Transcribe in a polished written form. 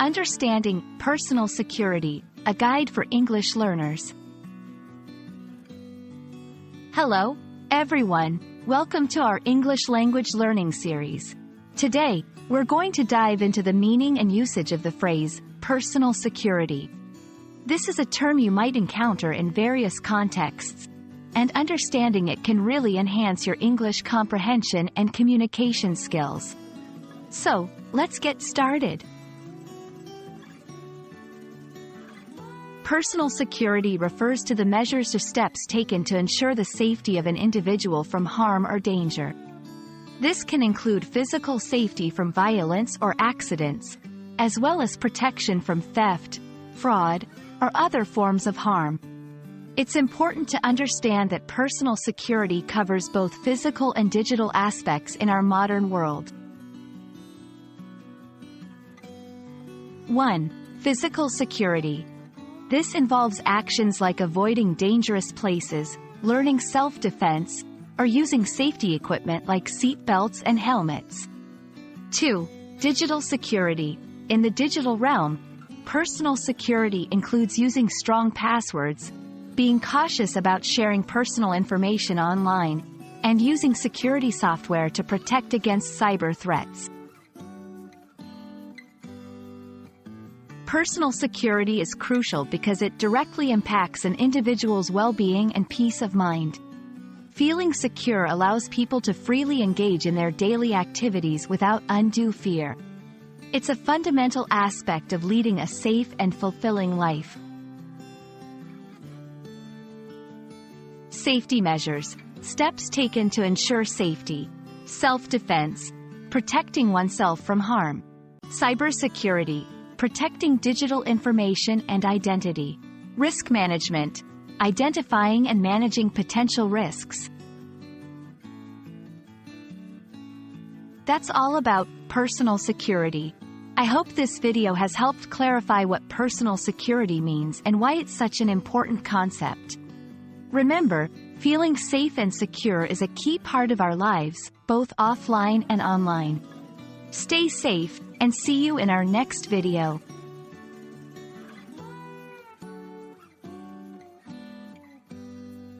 Understanding Personal Security, a guide for English learners. Hello, everyone. Welcome to our English language learning series. Today, we're going to dive into the meaning and usage of the phrase, personal security. This is a term you might encounter in various contexts, and understanding it can really enhance your English comprehension and communication skills. So, let's get started. Personal security refers to the measures or steps taken to ensure the safety of an individual from harm or danger. This can include physical safety from violence or accidents, as well as protection from theft, fraud, or other forms of harm. It's important to understand that personal security covers both physical and digital aspects in our modern world. 1. Physical security. This involves actions like avoiding dangerous places, learning self-defense, or using safety equipment like seat belts and helmets. 2. Digital security. In the digital realm, personal security includes using strong passwords, being cautious about sharing personal information online, and using security software to protect against cyber threats. Personal security is crucial because it directly impacts an individual's well-being and peace of mind. Feeling secure allows people to freely engage in their daily activities without undue fear. It's a fundamental aspect of leading a safe and fulfilling life. Safety measures. Steps taken to ensure safety. Self-defense. Protecting oneself from harm. Cybersecurity. Protecting digital information and identity. Risk management. Identifying and managing potential risks. That's all about personal security. I hope this video has helped clarify what personal security means and why it's such an important concept. Remember, feeling safe and secure is a key part of our lives, both offline and online. Stay safe, and see you in our next video.